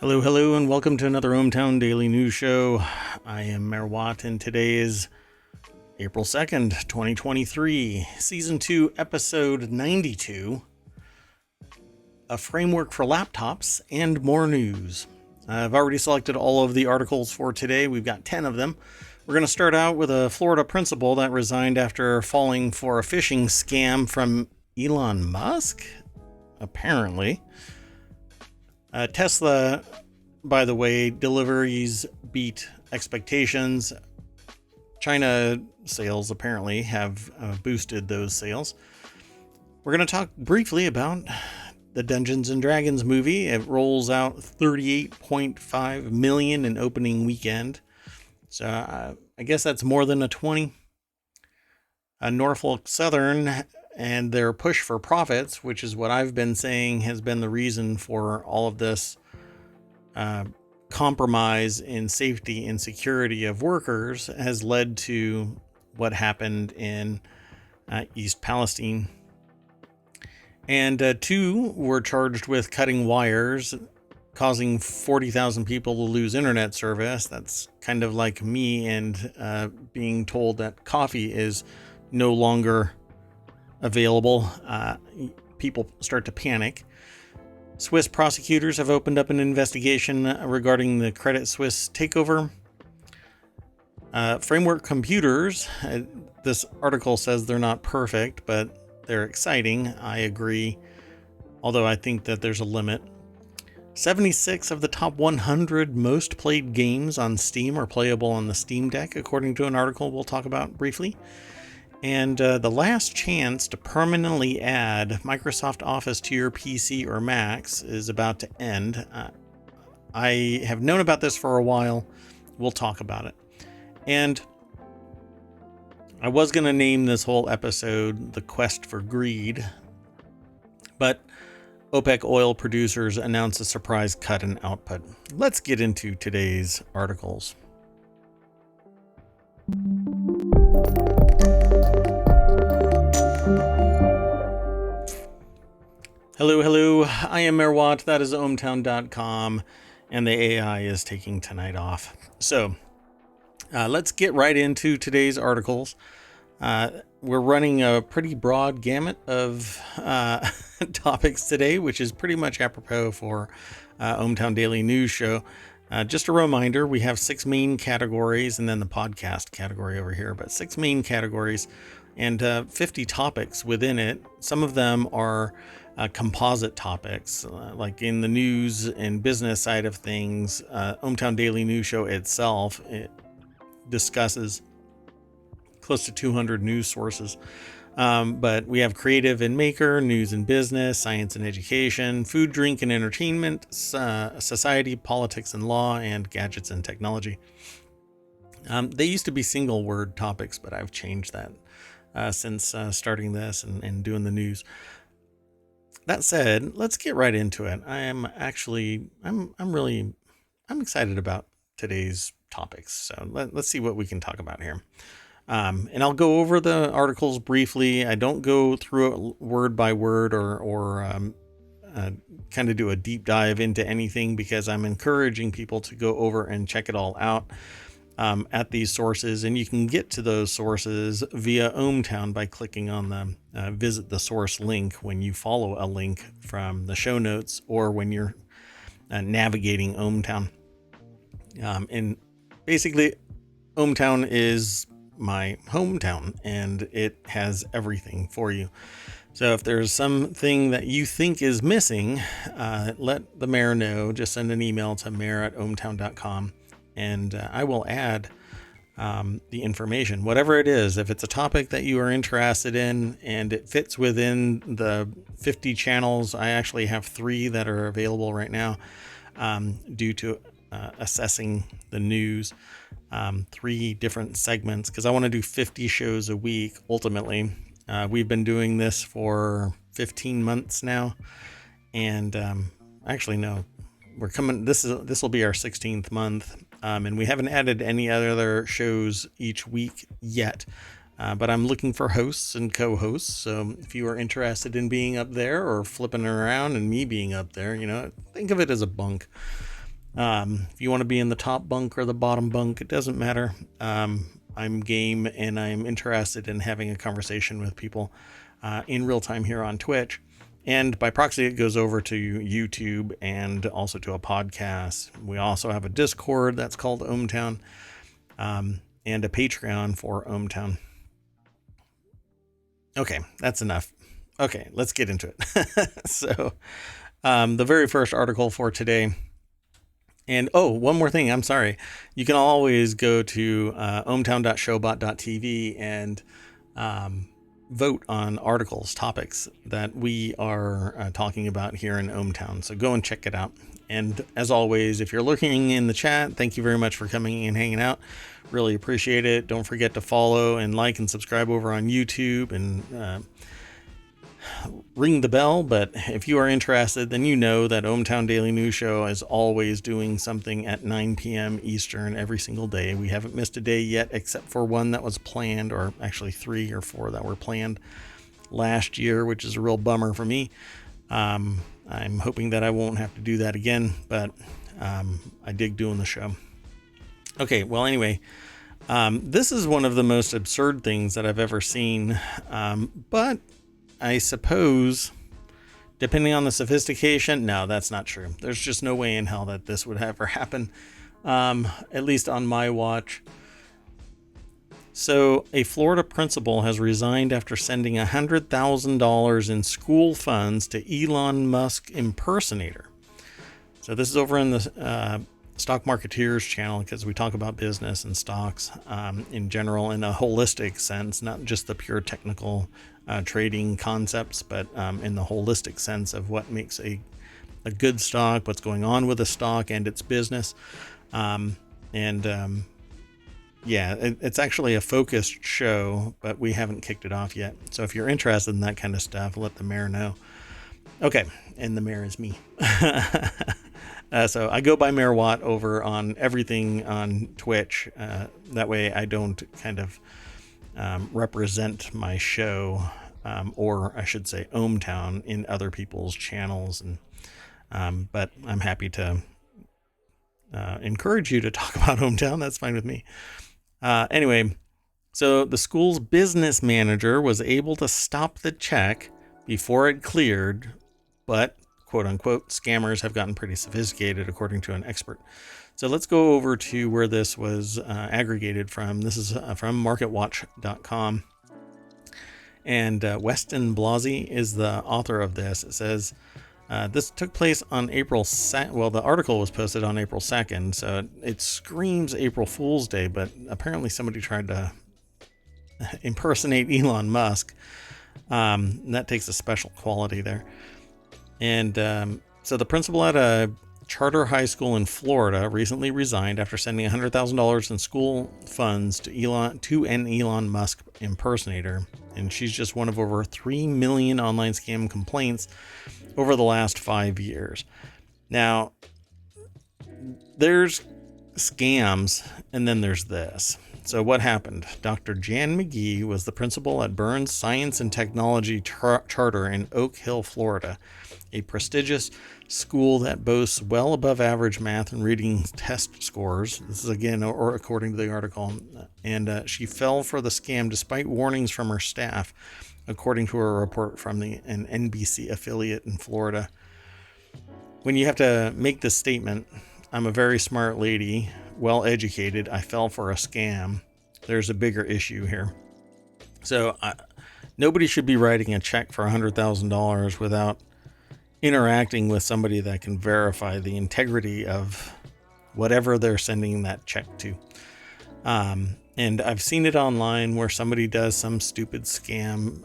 Hello, hello, and welcome to another ohmTown Daily News Show. I am Mayor Watt, and today is April 2nd, 2023, Season 2, Episode 92, A Framework for Laptops, and more news. I've already selected all of the articles for today. We've got 10 of them. We're going to start out with a Florida principal that resigned after falling for a phishing scam from Elon Musk, apparently. Tesla, by the way, deliveries beat expectations. China sales apparently have boosted those sales. We're going to talk briefly about the Dungeons and Dragons movie. It rolls out $38.5 million in opening weekend. So I guess that's more than a 20. Norfolk Southern and their push for profits, which is what I've been saying has been the reason for all of this compromise in safety and security of workers, has led to what happened in East Palestine. And two were charged with cutting wires, causing 40,000 people to lose internet service. That's kind of like me and being told that coffee is no longer available. People start to panic. Swiss prosecutors have opened up an investigation regarding the Credit Suisse takeover. Framework computers. This article says they're not perfect, but they're exciting. I agree, although I think that there's a limit. 76 of the top 100 most played games on Steam are playable on the Steam Deck, according to an article we'll talk about briefly. And the last chance to permanently add Microsoft Office to your PC or Macs is about to end. I have known about this for a while. We'll talk about it. And I was going to name this whole episode The Quest for Greed, but OPEC oil producers announced a surprise cut in output. Let's get into today's articles. Hello, I am Mayor Watt, that is ohmTown.com, and the AI is taking tonight off. So, let's get right into today's articles. We're running a pretty broad gamut of topics today, which is pretty much apropos for ohmTown Daily News Show. Just a reminder, we have 6 main categories, and then the podcast category over here, but 6 main categories and 50 topics within it. Some of them are composite topics, like in the news and business side of things. ohmTown Daily News Show itself, it discusses close to 200 news sources. But we have creative and maker, news and business, science and education, food, drink and entertainment, society, politics and law, and gadgets and technology. They used to be single word topics, but I've changed that since starting this and doing the news. That said, let's get right into it. I'm excited about today's topics. So let's see what we can talk about here. And I'll go over the articles briefly. I don't go through it word by word or kind of do a deep dive into anything, because I'm encouraging people to go over and check it all out at these sources. And you can get to those sources via ohmTown by clicking on the visit the source link when you follow a link from the show notes or when you're navigating ohmTown. And basically, ohmTown is my hometown, and it has everything for you. So if there's something that you think is missing, let the mayor know. Just send an email to mayor@ohmtown.com, and I will add the information, whatever it is. If it's a topic that you are interested in and it fits within the 50 channels, I actually have 3 that are available right now due to assessing the news. 3 different segments, because I want to do 50 shows a week ultimately. We've been doing this for 15 months now, and actually no, we're coming, this will be our 16th month, and we haven't added any other shows each week yet, but I'm looking for hosts and co-hosts. So if you are interested in being up there or flipping around and me being up there, think of it as a bunk. If you want to be in the top bunk or the bottom bunk, it doesn't matter. I'm game, and I'm interested in having a conversation with people in real time here on Twitch. And by proxy, it goes over to YouTube and also to a podcast. We also have a Discord that's called ohmTown, and a Patreon for ohmTown. Okay, that's enough. Okay, let's get into it. So, the very first article for today. And one more thing. I'm sorry. You can always go to ohmTown.showbot.tv and vote on articles, topics that we are talking about here in ohmTown. So go and check it out. And as always, if you're lurking in the chat, thank you very much for coming and hanging out. Really appreciate it. Don't forget to follow and like and subscribe over on YouTube, and ring the bell. But if you are interested, then you know that ohmTown Daily News Show is always doing something at 9 p.m. Eastern every single day. We haven't missed a day yet, except for one that was planned, or actually 3 or 4 that were planned last year, which is a real bummer for me. I'm hoping that I won't have to do that again, but I dig doing the show. Okay, well, anyway, this is one of the most absurd things that I've ever seen, but I suppose, depending on the sophistication, no, that's not true. There's just no way in hell that this would ever happen, at least on my watch. So a Florida principal has resigned after sending $100,000 in school funds to Elon Musk impersonator. So this is over in the Stock Marketeers channel, because we talk about business and stocks in general in a holistic sense, not just the pure technical trading concepts, but in the holistic sense of what makes a good stock, what's going on with a stock and its business. It's actually a focused show, but we haven't kicked it off yet. So if you're interested in that kind of stuff, let the mayor know. Okay, and the mayor is me. So I go by Mayor Watt over on everything on Twitch. That way I don't kind of represent my show, or I should say ohmTown, in other people's channels. And but I'm happy to encourage you to talk about ohmTown. That's fine with me. Anyway, so the school's business manager was able to stop the check before it cleared, but quote unquote, scammers have gotten pretty sophisticated, according to an expert. So let's go over to where this was aggregated from. This is from marketwatch.com. And Weston Blasey is the author of this. It says, this took place on April 2nd. Well, the article was posted on April 2nd, so it screams April Fool's Day, but apparently somebody tried to impersonate Elon Musk. And that takes a special quality there. And so the principal at a charter high school in Florida recently resigned after sending $100,000 in school funds to an Elon Musk impersonator. And she's just one of over 3 million online scam complaints over the last 5 years. Now, there's scams, and then there's this. So what happened? Dr. Jan McGee was the principal at Burns Science and Technology Charter in Oak Hill, Florida, a prestigious school that boasts well above average math and reading test scores. This is again, or according to the article. And she fell for the scam despite warnings from her staff, according to a report from an NBC affiliate in Florida. When you have to make this statement, I'm a very smart lady, well educated, I fell for a scam, there's a bigger issue here. So nobody should be writing a check for $100,000 without interacting with somebody that can verify the integrity of whatever they're sending that check to. And I've seen it online where somebody does some stupid scam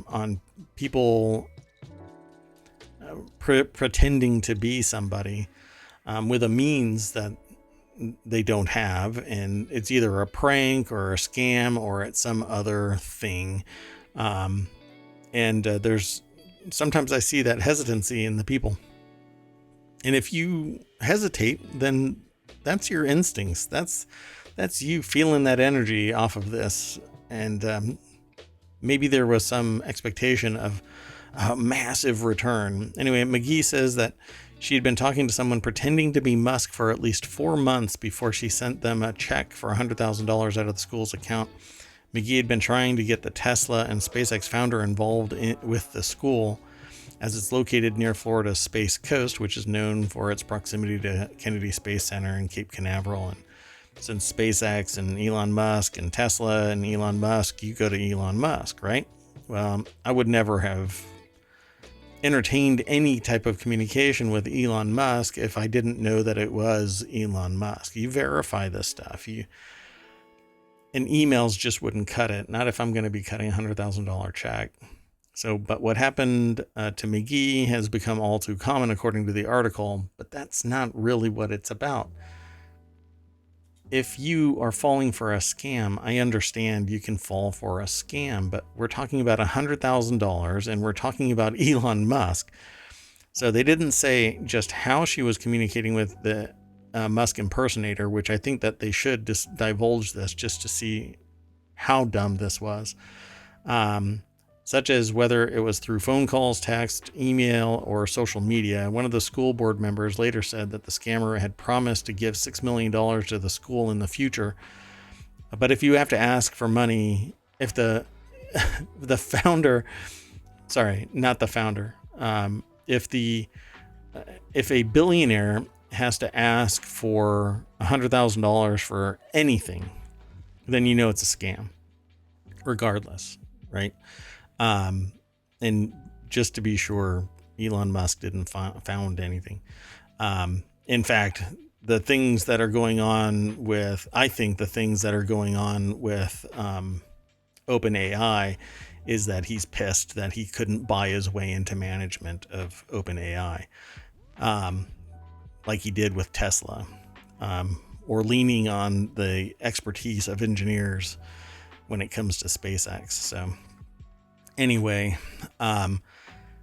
on people pretending to be somebody with a means that they don't have, and it's either a prank or a scam or it's some other thing. There's sometimes I see that hesitancy in the people, and if you hesitate, then that's your instincts. That's you feeling that energy off of this, and maybe there was some expectation of a massive return. Anyway, McGee says that She had been talking to someone pretending to be Musk for at least 4 months before she sent them a check for $100,000 out of the school's account. McGee had been trying to get the Tesla and SpaceX founder involved with the school, as it's located near Florida's Space Coast, which is known for its proximity to Kennedy Space Center and Cape Canaveral. And since SpaceX and Elon Musk and Tesla and Elon Musk, you go to Elon Musk, right? Well, I would never have entertained any type of communication with Elon Musk if I didn't know that it was Elon Musk. You verify this stuff. And emails just wouldn't cut it. Not if I'm going to be cutting $100,000 check. So, but what happened to McGee has become all too common, according to the article, but that's not really what it's about. If you are falling for a scam, I understand you can fall for a scam, but we're talking about $100,000 and we're talking about Elon Musk. So they didn't say just how she was communicating with the Musk impersonator, which I think that they should just divulge this just to see how dumb this was. Such as whether it was through phone calls, text, email, or social media. One of the school board members later said that the scammer had promised to give $6 million to the school in the future. But if you have to ask for money, if the founder, sorry, not the founder, if a billionaire has to ask for $100,000 for anything, then you know it's a scam, regardless, right? And just to be sure, Elon Musk didn't found anything. In fact, the things that are going on with, I think the things that are going on with OpenAI is that he's pissed that he couldn't buy his way into management of OpenAI, like he did with Tesla, or leaning on the expertise of engineers when it comes to SpaceX. So anyway,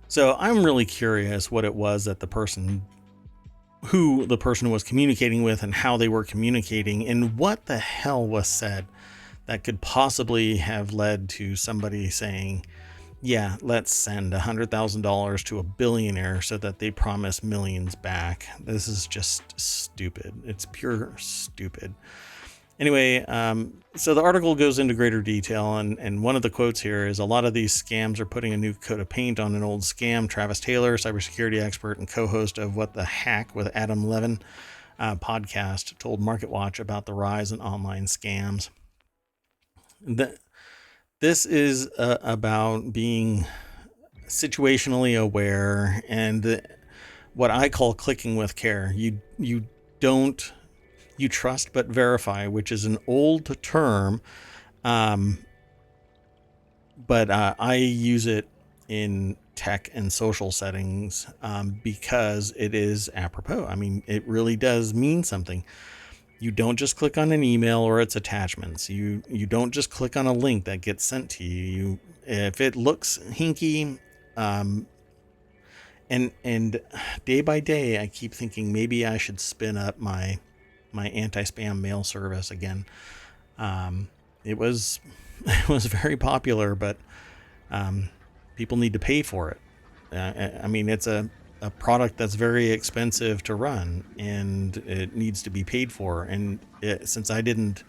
so I'm really curious what it was that who the person was communicating with and how they were communicating and what the hell was said that could possibly have led to somebody saying, yeah, let's send $100,000 to a billionaire so that they promise millions back. This is just stupid. It's pure stupid. Anyway, so the article goes into greater detail, and one of the quotes here is, a lot of these scams are putting a new coat of paint on an old scam. Travis Taylor, cybersecurity expert and co-host of What the Hack with Adam Levin podcast, told MarketWatch about the rise in online scams. This is about being situationally aware and what I call clicking with care. You trust but verify, which is an old term, but I use it in tech and social settings because it is apropos. I mean, it really does mean something. You don't just click on an email or its attachments. You don't just click on a link that gets sent to you. If it looks hinky, and day by day, I keep thinking maybe I should spin up my anti-spam mail service again. It was very popular, but people need to pay for it. I mean, it's a product that's very expensive to run, and it needs to be paid for. And since I didn't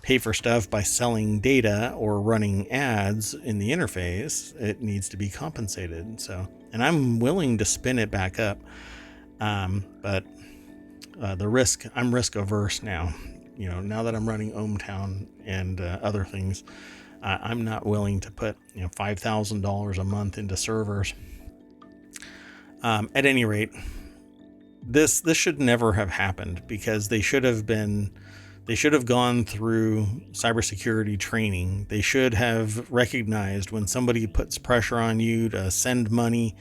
pay for stuff by selling data or running ads in the interface, it needs to be compensated. So, and I'm willing to spin it back up, but I'm risk averse now. You know, now that I'm running ohmTown and other things, I'm not willing to put $5,000 a month into servers. At any rate, this should never have happened, because they should have gone through cybersecurity training. They should have recognized when somebody puts pressure on you to send money,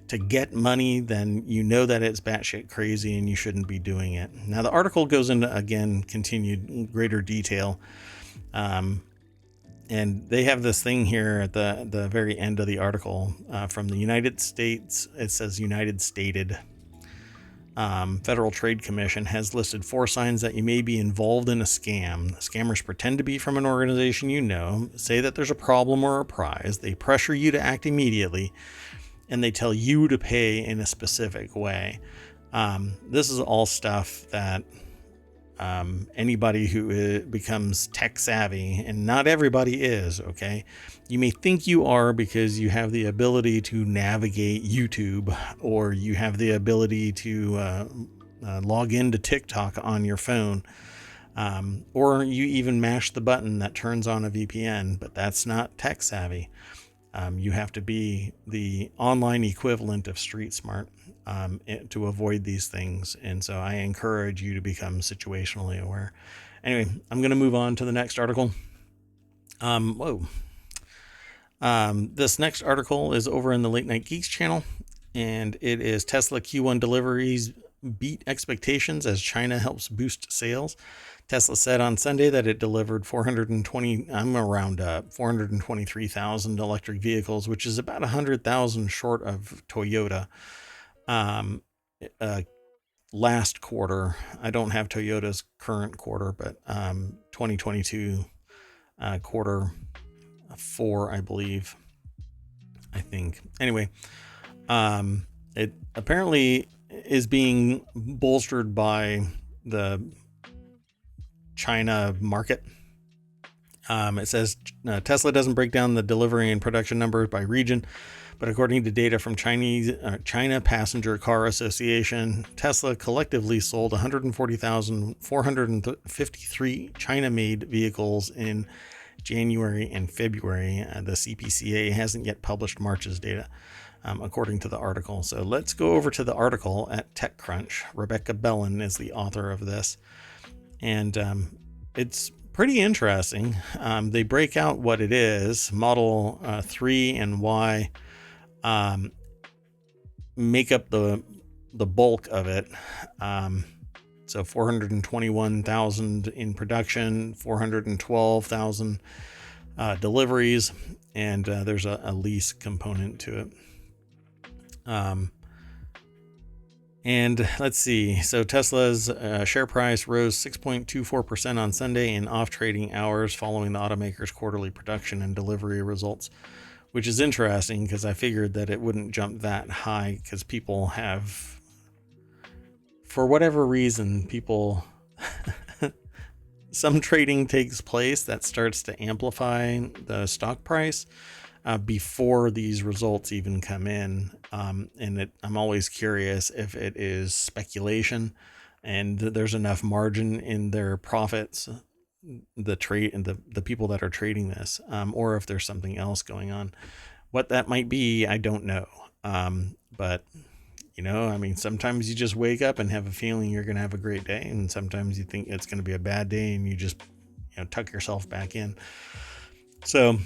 to get money, then you know that it's batshit crazy and you shouldn't be doing it. Now, the article goes into, again, continued greater detail. And they have this thing here at the very end of the article from the United States. It says United Stated. Federal Trade Commission has listed 4 signs that you may be involved in a scam. Scammers pretend to be from an organization say that there's a problem or a prize. They pressure you to act immediately, and they tell you to pay in a specific way. This is all stuff that anybody who becomes tech savvy, and not everybody is, okay? You may think you are because you have the ability to navigate YouTube, or you have the ability to log into TikTok on your phone, or you even mash the button that turns on a VPN, but that's not tech savvy. You have to be the online equivalent of street smart to avoid these things. And so I encourage you to become situationally aware. Anyway, I'm going to move on to the next article. This next article is over in the Late Night Geeks channel, and it is Tesla Q1 deliveries beat expectations as China helps boost sales. Tesla said on Sunday that it delivered 423,000 electric vehicles, which is about 100,000 short of Toyota. Last quarter, I don't have Toyota's current quarter, but 2022 quarter 4, I believe. I think. Anyway, it apparently is being bolstered by the China market. It says Tesla doesn't break down the delivery and production numbers by region, but according to data from China Passenger Car Association, Tesla collectively sold 140,453 China-made vehicles in January and February. The CPCA hasn't yet published March's data, according to the article. So let's go over to the article at TechCrunch. Rebecca Bellin is the author of this, and it's pretty interesting. They break out what it is. Model 3 and Y make up the bulk of it. So 421,000 in production, 412,000 deliveries, and there's a lease component to it. And let's see. So Tesla's share price rose 6.24% on Sunday in off-trading hours following the automaker's quarterly production and delivery results, which is interesting because I figured that it wouldn't jump that high because people have, for whatever reason, some trading takes place that starts to amplify the stock price before these results even come in. I'm always curious if it is speculation and there's enough margin in their profits, the trade and the people that are trading this, or if there's something else going on. What that might be, I don't know. But sometimes you just wake up and have a feeling you're going to have a great day, and sometimes you think it's going to be a bad day and you just tuck yourself back in. So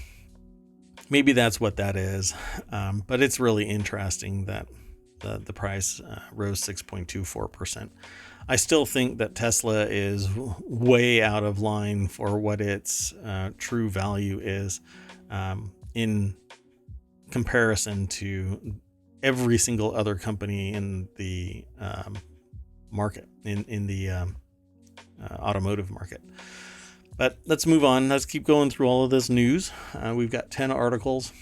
maybe that's what that is. But it's really interesting that the price rose 6.24%. I still think that Tesla is way out of line for what its true value is in comparison to every single other company in the market, in the automotive market. But let's move on. Let's keep going through all of this news. We've got 10 articles,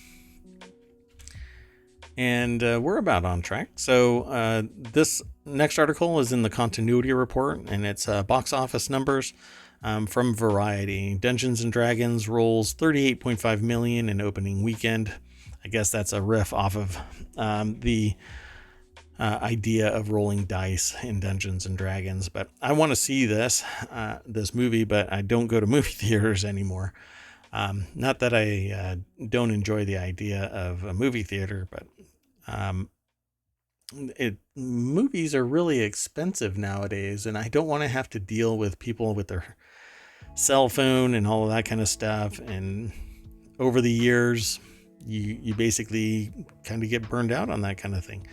and we're about on track. So this next article is in the continuity report, and it's box office numbers from Variety. Dungeons and Dragons rolls $38.5 million in opening weekend. I guess that's a riff off of the idea of rolling dice in Dungeons and Dragons. But I want to see this movie, but I don't go to movie theaters anymore. Not that I don't enjoy the idea of a movie theater, but movies are really expensive nowadays, and I don't want to have to deal with people with their cell phone and all of that kind of stuff. And over the years, you basically kind of get burned out on that kind of thing.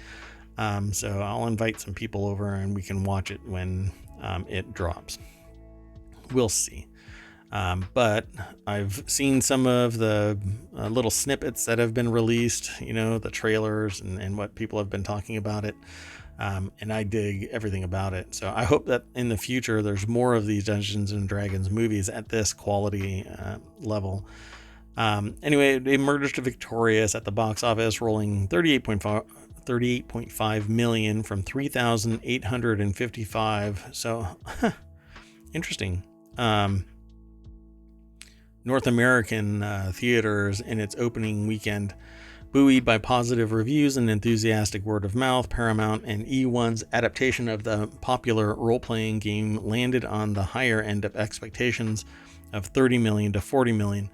So I'll invite some people over and we can watch it when it drops. We'll see. But I've seen some of the little snippets that have been released, the trailers and what people have been talking about it. And I dig everything about it. So I hope that in the future, there's more of these Dungeons and Dragons movies at this quality level. Anyway, it emerged victorious at the box office, rolling 38.5 million from 3,855. So, interesting. North American theaters in its opening weekend, buoyed by positive reviews and enthusiastic word of mouth, Paramount and E1's adaptation of the popular role-playing game landed on the higher end of expectations of 30 million to 40 million.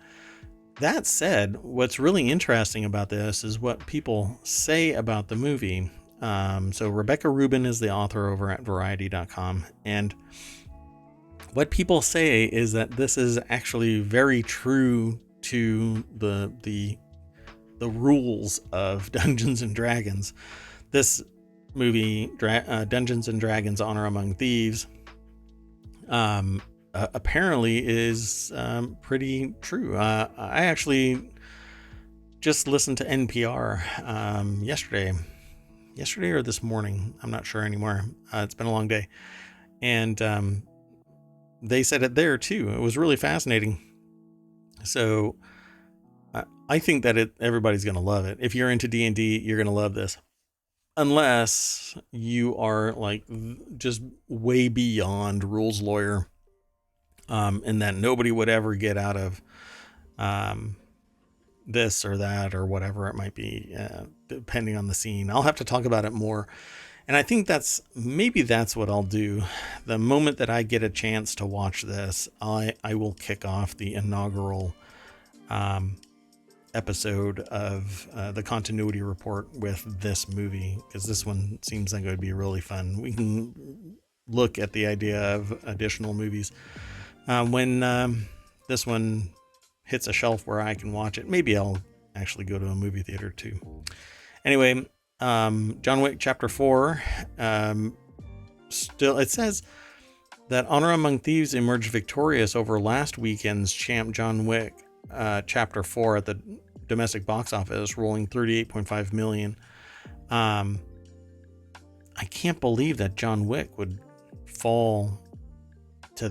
That said, what's really interesting about this is what people say about the movie. So Rebecca Rubin is the author over at Variety.com, and what people say is that this is actually very true to the rules of Dungeons and Dragons. This movie, Dungeons and Dragons: Honor Among Thieves, apparently is pretty true. I actually just listened to NPR yesterday or this morning. I'm not sure anymore. It's been a long day, and they said it there too. It was really fascinating. So I think that everybody's going to love it. If you're into D&D, you're going to love this. Unless you are like just way beyond rules lawyer, and that nobody would ever get out of this or that or whatever it might be, depending on the scene. I'll have to talk about it more. And I think that's what I'll do. The moment that I get a chance to watch this, I will kick off the inaugural episode of the continuity report with this movie, because this one seems like it would be really fun. We can look at the idea of additional movies when this one hits a shelf where I can watch it. Maybe I'll actually go to a movie theater too. Anyway, John Wick Chapter 4, still it says that Honor Among Thieves emerged victorious over last weekend's champ John Wick Chapter 4 at the domestic box office, rolling 38.5 million. I can't believe that John Wick would fall to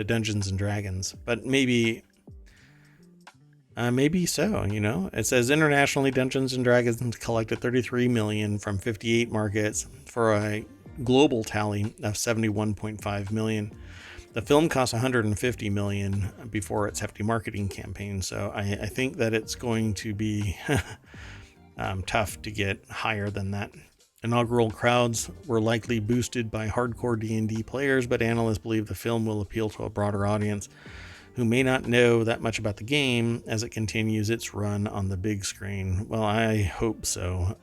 Dungeons and Dragons, but maybe so. It says internationally, Dungeons and Dragons collected 33 million from 58 markets for a global tally of 71.5 million. The film cost 150 million before its hefty marketing campaign, so I think that it's going to be tough to get higher than that. Inaugural crowds were likely boosted by hardcore D&D players, but analysts believe the film will appeal to a broader audience who may not know that much about the game as it continues its run on the big screen. Well, I hope so.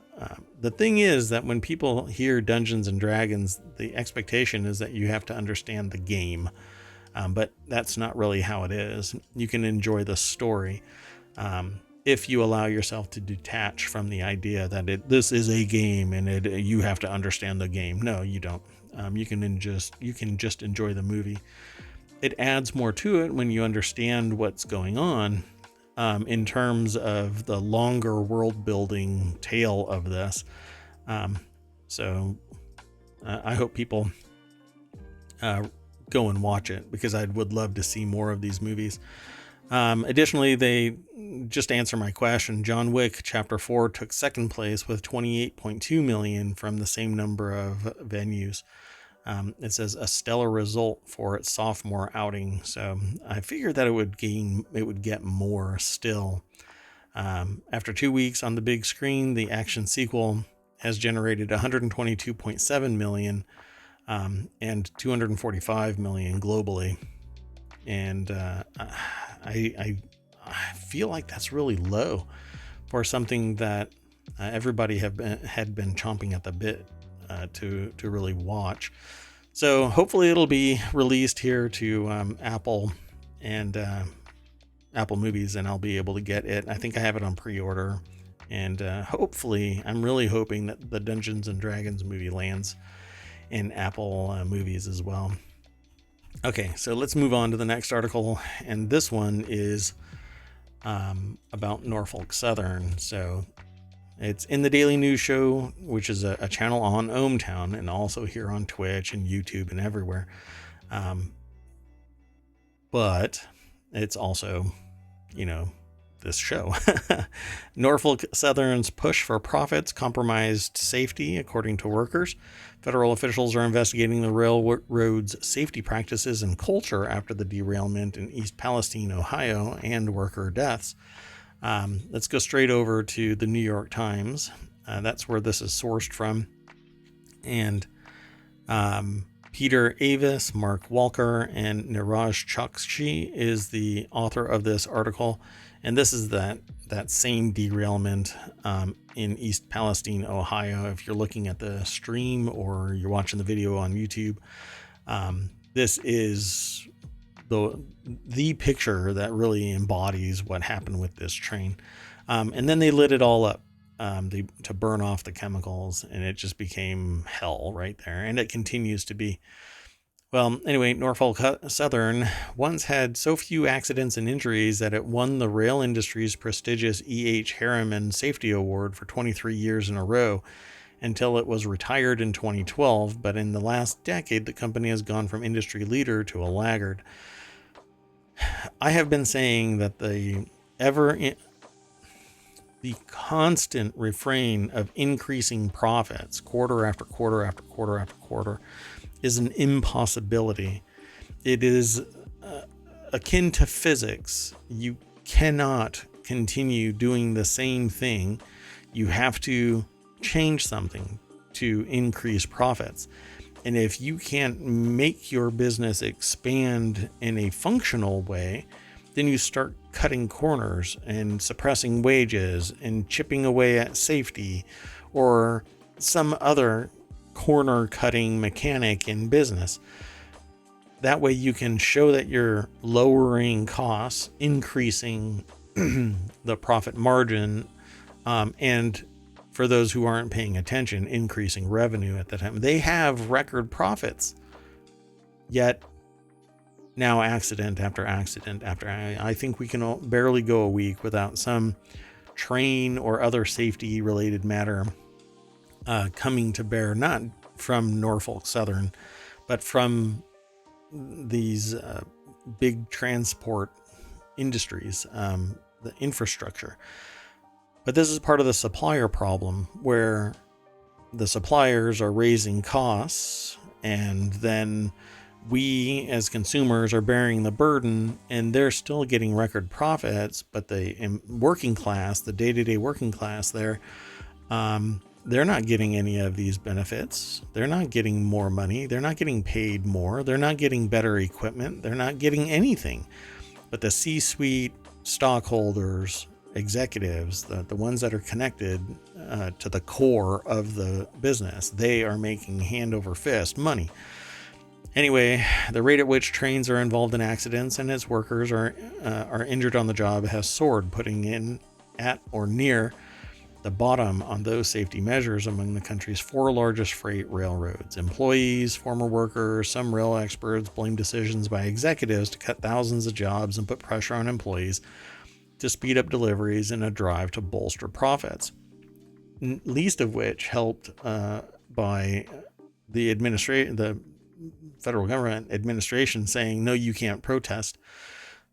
The thing is that when people hear Dungeons and Dragons, the expectation is that you have to understand the game. But that's not really how it is. You can enjoy the story if you allow yourself to detach from the idea that this is a game and you have to understand the game. No, you don't. You can just enjoy the movie. It adds more to it when you understand what's going on. In terms of the longer world building tale of this. So I hope people go and watch it, because I would love to see more of these movies. Additionally, they just answer my question. John Wick Chapter 4 took second place with 28.2 million from the same number of venues. It says a stellar result for its sophomore outing. So I figured that it would get more still. After 2 weeks on the big screen, the action sequel has generated 122.7 million, and 245 million globally. And, I feel like that's really low for something that everybody had been chomping at the bit to really watch. So hopefully it'll be released here to Apple and Apple Movies, and I'll be able to get it. I think I have it on pre-order, and hopefully, I'm really hoping that the Dungeons and Dragons movie lands in Apple Movies as well. Okay, so let's move on to the next article, and this one is about Norfolk Southern. So it's in the Daily News Show, which is a channel on ohmTown, and also here on Twitch and YouTube and everywhere. But it's also, this show. Norfolk Southern's push for profits compromised safety, according to workers. Federal officials are investigating the railroad's safety practices and culture after the derailment in East Palestine, Ohio, and worker deaths. Let's go straight over to the New York Times. That's where this is sourced from. And Peter Avis, Mark Walker, and Niraj Chokshi is the author of this article. And this is that same derailment in East Palestine, Ohio. If you're looking at the stream or you're watching the video on YouTube, this is the picture that really embodies what happened with this train. And then they lit it all up to burn off the chemicals, and it just became hell right there. And it continues to be. Well, anyway, Norfolk Southern once had so few accidents and injuries that it won the rail industry's prestigious E.H. Harriman Safety Award for 23 years in a row until it was retired in 2012. But in the last decade, the company has gone from industry leader to a laggard. I have been saying that the constant refrain of increasing profits quarter after quarter after quarter after quarter is an impossibility. It is akin to physics. You cannot continue doing the same thing. You have to change something to increase profits. And if you can't make your business expand in a functional way, then you start cutting corners and suppressing wages and chipping away at safety or some other corner cutting mechanic in business. That way you can show that you're lowering costs, increasing the profit margin, and for those who aren't paying attention, increasing revenue at the time. They have record profits, yet now accident after accident after, I think we can barely go a week without some train or other safety related matter coming to bear, not from Norfolk Southern, but from these big transport industries, the infrastructure. But this is part of the supplier problem, where the suppliers are raising costs, and then we as consumers are bearing the burden, and they're still getting record profits. But the working class, the day-to-day working class there, they're not getting any of these benefits. They're not getting more money. They're not getting paid more. They're not getting better equipment. They're not getting anything. But the C-suite stockholders, executives, the ones that are connected to the core of the business, they are making hand over fist money. Anyway, the rate at which trains are involved in accidents and its workers are injured on the job has soared, putting in at or near the bottom on those safety measures among the country's 4 largest freight railroads. Employees, former workers, some rail experts blame decisions by executives to cut thousands of jobs and put pressure on employees to speed up deliveries in a drive to bolster profits. Least of which helped by the federal government administration saying, no, you can't protest.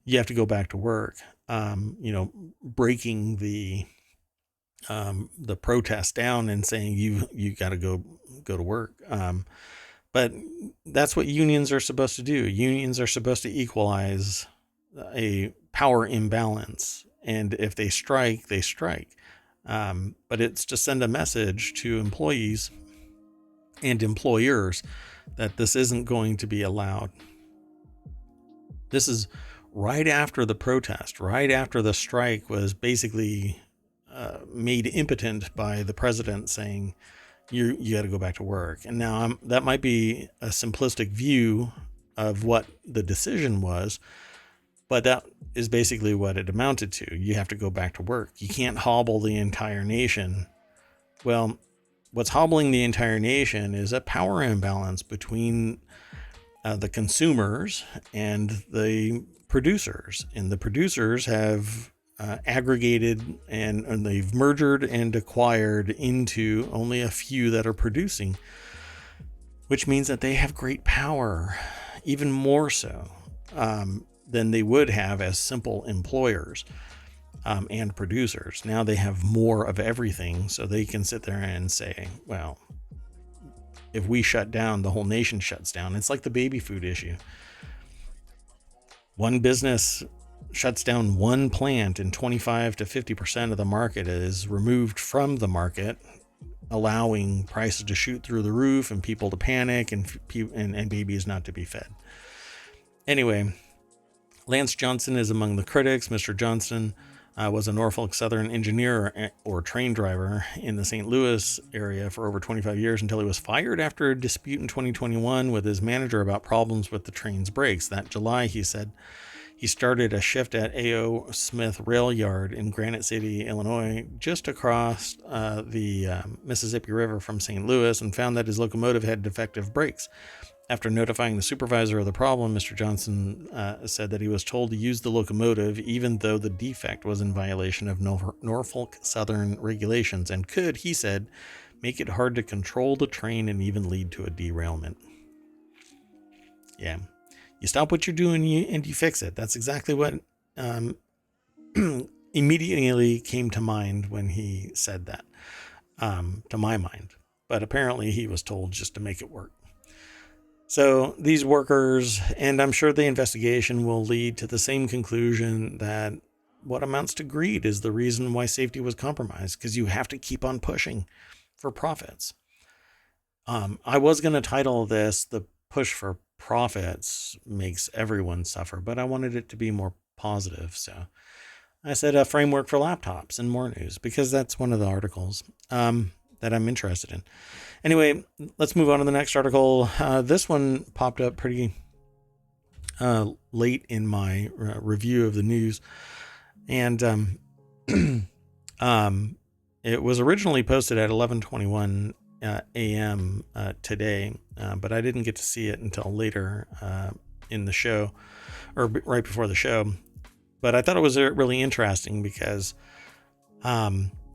You have to go back to work. Breaking the protest down and saying you got to go to work. But that's what unions are supposed to do. Unions are supposed to equalize a power imbalance. And if they strike, they strike. But it's to send a message to employees and employers that this isn't going to be allowed. This is right after the protest, right after the strike was basically made impotent by the president saying you got to go back to work. And now that might be a simplistic view of what the decision was, but that is basically what it amounted to. You have to go back to work. You can't hobble the entire nation. Well, what's hobbling the entire nation is a power imbalance between the consumers and the producers. And the producers have aggregated and they've merged and acquired into only a few that are producing, which means that they have great power, even more so than they would have as simple employers. and producers. Now they have more of everything, so they can sit there and say, well, if we shut down, the whole nation shuts down. It's like the baby food issue. One business shuts down one plant and 25 to 50% of the market is removed from the market, allowing prices to shoot through the roof and people to panic and babies not to be fed. Anyway, Lance Johnson is among the critics. Mr. Johnson was a Norfolk Southern engineer or train driver in the St. Louis area for over 25 years until he was fired after a dispute in 2021 with his manager about problems with the train's brakes. That July, he said, he started a shift at A.O. Smith Rail Yard in Granite City, Illinois, just across the Mississippi River from St. Louis, and found that his locomotive had defective brakes. After notifying the supervisor of the problem, Mr. Johnson said that he was told to use the locomotive even though the defect was in violation of Norfolk Southern regulations and could, he said, make it hard to control the train and even lead to a derailment. Yeah. You stop what you're doing and you fix it. That's exactly what immediately came to mind when he said that, to my mind. But apparently he was told just to make it work. So these workers, and I'm sure the investigation will lead to the same conclusion that what amounts to greed is the reason why safety was compromised, because you have to keep on pushing for profits. I was going to title this "The Push for Profits Makes Everyone Suffer," but I wanted it to be more positive. So I said a framework for laptops and more news, because that's one of the articles that I'm interested in. Anyway, let's move on to the next article. This one popped up pretty late in my review of the news. And it was originally posted at 11:21 a.m. Today, but I didn't get to see it until later in the show, or right before the show. But I thought it was really interesting because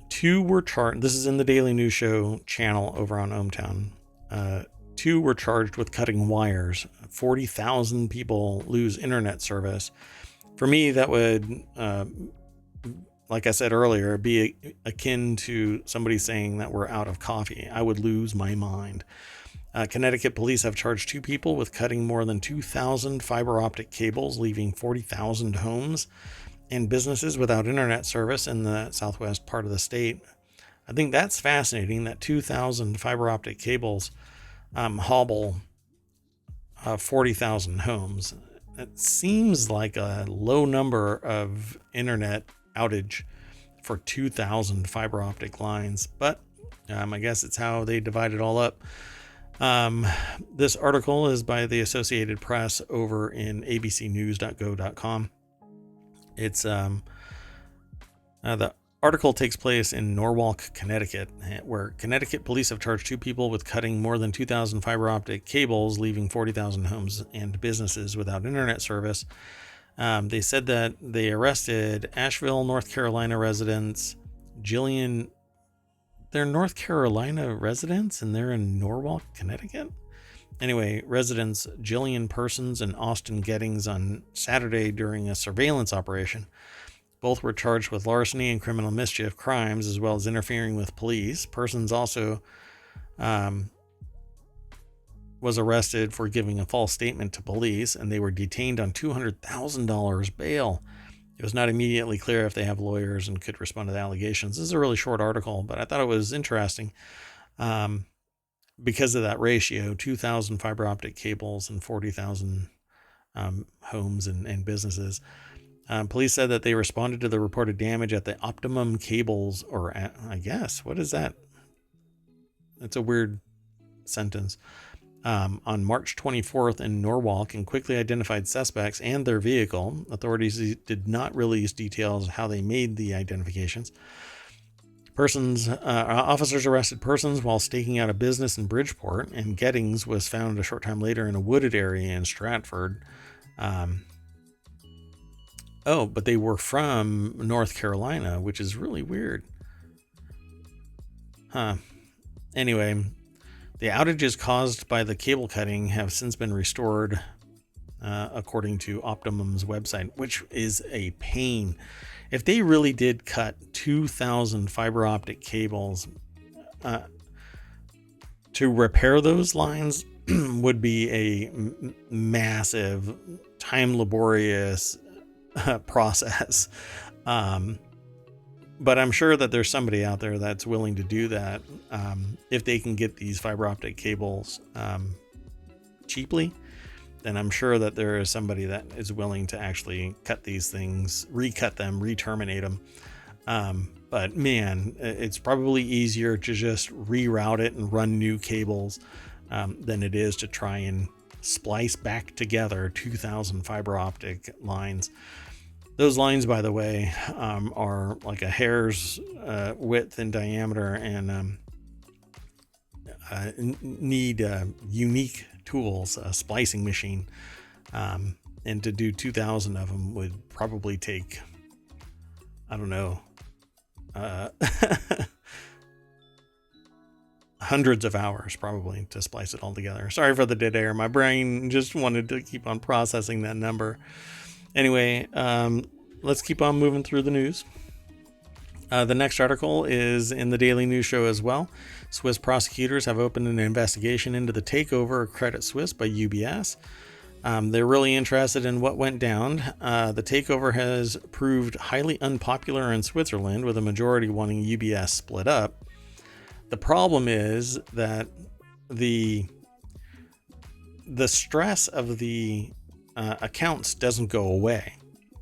two were charged. This is in the Daily News Show channel over on ohmTown. Two were charged with cutting wires. 40,000 people lose internet service. For me, that would, like I said earlier, be akin to somebody saying that we're out of coffee. I would lose my mind. Connecticut police have charged two people with cutting more than 2,000 fiber optic cables, leaving 40,000 homes and businesses without internet service in the southwest part of the state. I think that's fascinating that 2,000 fiber optic cables hobble 40,000 homes. It seems like a low number of internet outage for 2,000 fiber optic lines, but I guess it's how they divide it all up. This article is by the Associated Press over in abcnews.go.com. It's the article takes place in Norwalk, Connecticut, where Connecticut police have charged two people with cutting more than 2,000 fiber optic cables, leaving 40,000 homes and businesses without internet service. They said that they arrested Asheville, North Carolina residents, they're North Carolina residents and they're in Norwalk, Connecticut. Anyway, residents Jillian Persons and Austin Gettings on Saturday during a surveillance operation. Both were charged with larceny and criminal mischief crimes, as well as interfering with police. Persons also was arrested for giving a false statement to police, and they were detained on $200,000 bail. It was not immediately clear if they have lawyers and could respond to the allegations. This is a really short article, but I thought it was interesting. Because of that ratio, 2,000 fiber optic cables and 40,000 homes and businesses. Police said that they responded to the reported damage at the Optimum Cables, or I guess, what is that? That's a weird sentence. On March 24th in Norwalk, and quickly identified suspects and their vehicle. Authorities did not release details of how they made the identifications. Officers arrested Persons while staking out a business in Bridgeport, and Gettings was found a short time later in a wooded area in Stratford. But they were from North Carolina, which is really weird. Anyway, the outages caused by the cable cutting have since been restored, according to Optimum's website, which is a pain. if they really did cut 2,000 fiber optic cables, to repair those lines would be a massive, time laborious process. But I'm sure that there's somebody out there that's willing to do that if they can get these fiber optic cables cheaply. Then I'm sure that there is somebody that is willing to actually cut these things, recut them, re-terminate them. But man, it's probably easier to just reroute it and run new cables than it is to try and splice back together 2,000 fiber optic lines. Those lines, by the way, are like a hair's width in diameter and need unique tools, a splicing machine. And to do 2,000 of them would probably take, I don't know, hundreds of hours probably to splice it all together. Sorry for the dead air. My brain just wanted to keep on processing that number. Anyway, let's keep on moving through the news. The next article is in the Daily News Show as well. Swiss prosecutors have opened an investigation into the takeover of Credit Suisse by UBS. They're really interested in what went down. The takeover has proved highly unpopular in Switzerland, with a majority wanting UBS split up. The problem is that the stress of the accounts doesn't go away,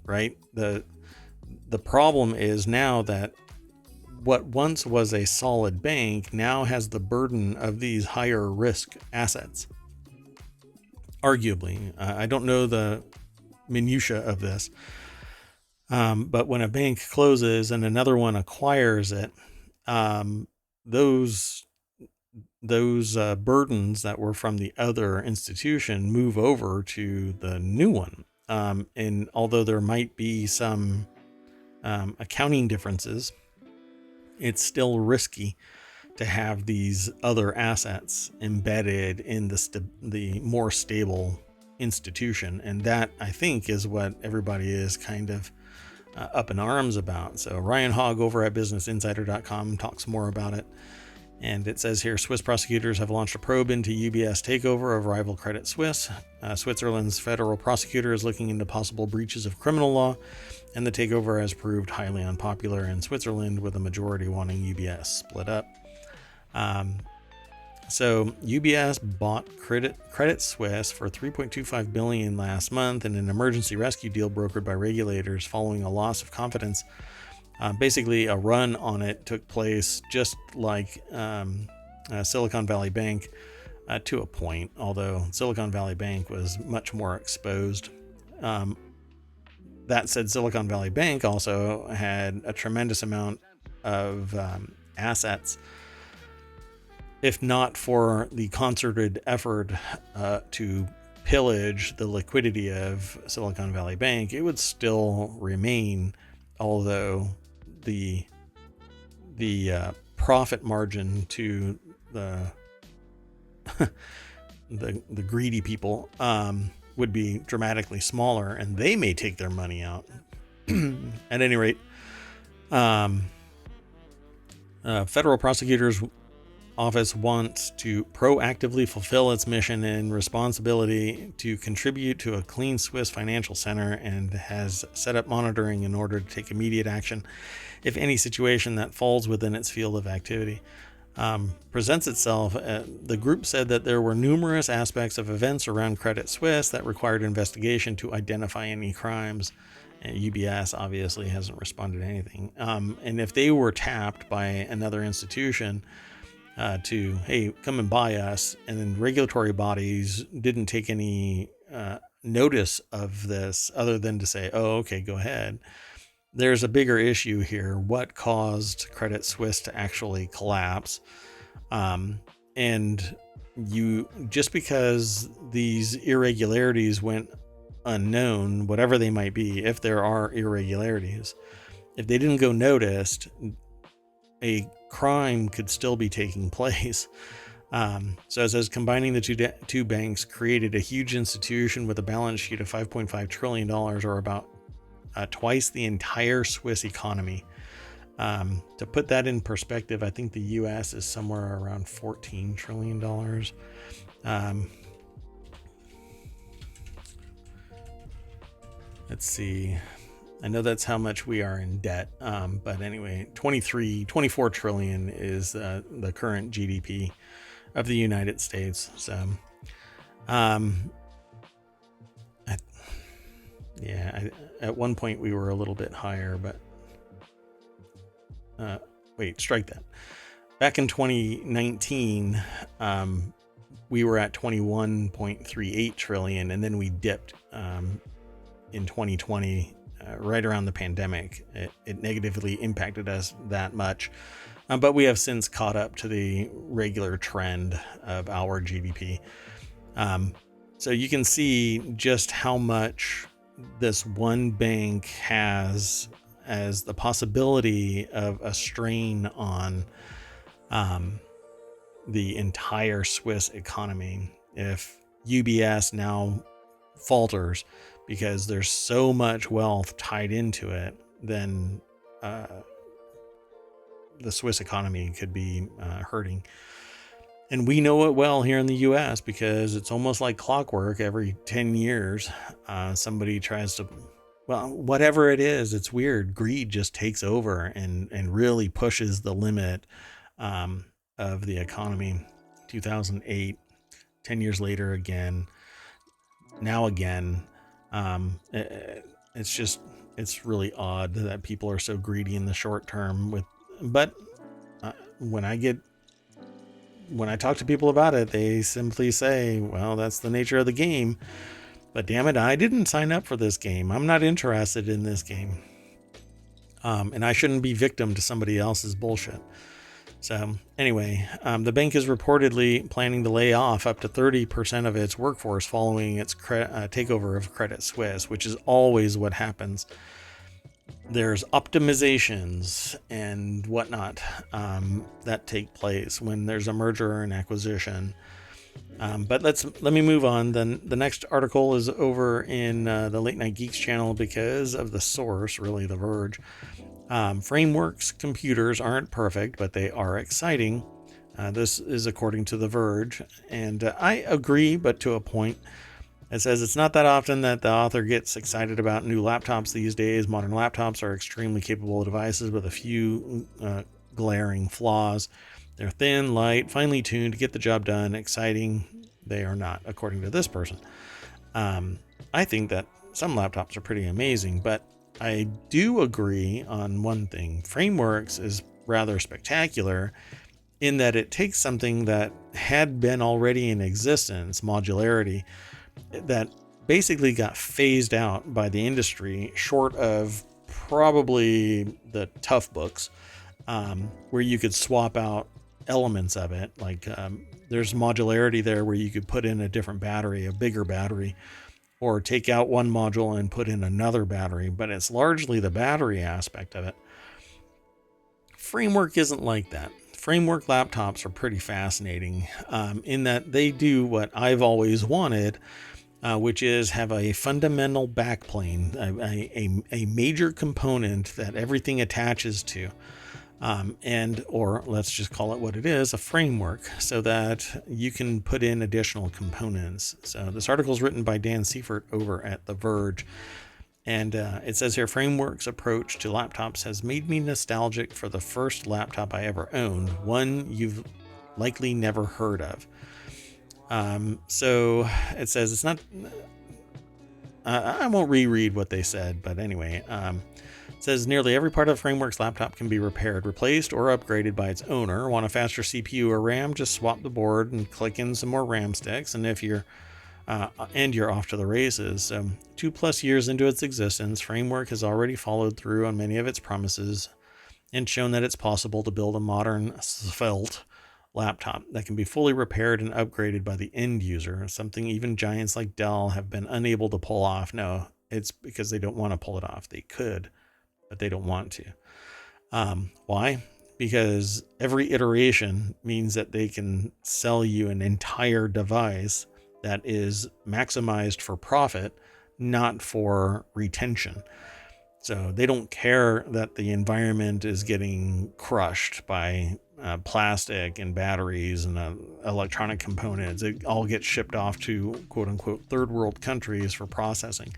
right? The problem is now that what once was a solid bank now has the burden of these higher risk assets. Arguably, I don't know the minutia of this, but when a bank closes and another one acquires it, those burdens that were from the other institution move over to the new one. And although there might be some accounting differences, it's still risky to have these other assets embedded in the more stable institution. And that, I think, is what everybody is kind of up in arms about. So Ryan Hogg over at businessinsider.com talks more about it. And it says here, Swiss prosecutors have launched a probe into UBS takeover of rival Credit Suisse. Switzerland's federal prosecutor is looking into possible breaches of criminal law, and the takeover has proved highly unpopular in Switzerland, with a majority wanting UBS split up. So UBS bought Credit Suisse for $3.25 billion last month in an emergency rescue deal brokered by regulators following a loss of confidence. Basically, a run on it took place just like Silicon Valley Bank to a point, although Silicon Valley Bank was much more exposed. That said, Silicon Valley Bank also had a tremendous amount of assets. If not for the concerted effort to pillage the liquidity of Silicon Valley Bank, it would still remain, although the profit margin to the the greedy people would be dramatically smaller, and they may take their money out. At any rate, federal prosecutors office wants to proactively fulfill its mission and responsibility to contribute to a clean Swiss financial center, and has set up monitoring in order to take immediate action if any situation that falls within its field of activity presents itself. The group said that there were numerous aspects of events around Credit Suisse that required investigation to identify any crimes. And UBS obviously hasn't responded to anything. And if they were tapped by another institution to, hey, come and buy us, and then regulatory bodies didn't take any notice of this other than to say, oh, okay, go ahead. There's a bigger issue here. What caused Credit Suisse to actually collapse? And just because these irregularities went unknown, whatever they might be, if there are irregularities, if they didn't go noticed, a crime could still be taking place. So it says combining the two banks created a huge institution with a balance sheet of $5.5 trillion, or about twice the entire Swiss economy. To put that in perspective, I think the U.S. is somewhere around $14 trillion. Let's see. I know that's how much we are in debt. But anyway, 24 trillion is the current GDP of the United States. So, at one point we were a little bit higher, but wait, strike that. Back in 2019, we were at 21.38 trillion, and then we dipped in 2020, right around the pandemic. It negatively impacted us that much, but we have since caught up to the regular trend of our GDP. So you can see just how much this one bank has as the possibility of a strain on the entire Swiss economy. If UBS now falters because there's so much wealth tied into it, then the Swiss economy could be hurting. And we know it well here in the US because it's almost like clockwork. Every 10 years, somebody tries to, well, whatever it is, it's weird. Greed just takes over and really pushes the limit of the economy. 2008, 10 years later again, now again. It's really odd that people are so greedy in the short term but when I talk to people about it, they simply say, well, that's the nature of the game, but damn it, I didn't sign up for this game. I'm not interested in this game. And I shouldn't be victim to somebody else's bullshit. So anyway, the bank is reportedly planning to lay off up to 30% of its workforce following its takeover of Credit Suisse, which is always what happens. There's optimizations and whatnot that take place when there's a merger or an acquisition. But let me move on. Then the next article is over in the Late Night Geeks channel because of the source, really The Verge. Frameworks computers aren't perfect, but they are exciting. This is according to The Verge, and I agree, but to a point. It says it's not that often that the author gets excited about new laptops these days. Modern laptops are extremely capable devices with a few glaring flaws. They're thin, light, finely tuned to get the job done. Exciting, they are not, according to this person. I think that some laptops are pretty amazing, but I do agree on one thing. Frameworks is rather spectacular in that it takes something that had been already in existence, modularity, that basically got phased out by the industry, short of probably the tough books, where you could swap out elements of it. Like there's modularity there where you could put in a different battery, a bigger battery, or take out one module and put in another battery, but it's largely the battery aspect of it. Framework isn't like that. Framework laptops are pretty fascinating in that they do what I've always wanted, which is have a fundamental backplane, a major component that everything attaches to, or let's just call it what it is, a framework, so that you can put in additional components. So this article is written by Dan Seifert over at The Verge. And it says here, Framework's approach to laptops has made me nostalgic for the first laptop I ever owned, one you've likely never heard of. So it says it's not, I won't reread what they said, but anyway, it says nearly every part of Framework's laptop can be repaired, replaced, or upgraded by its owner. Want a faster CPU or RAM? Just swap the board and click in some more RAM sticks. And if you're off to the races. 2+ years into its existence, Framework has already followed through on many of its promises and shown that it's possible to build a modern, svelte laptop that can be fully repaired and upgraded by the end user, something even giants like Dell have been unable to pull off. No, it's because they don't want to pull it off. They could, but they don't want to. Why? Because every iteration means that they can sell you an entire device that is maximized for profit, not for retention. So they don't care that the environment is getting crushed by plastic and batteries and electronic components. It all gets shipped off to quote unquote third world countries for processing,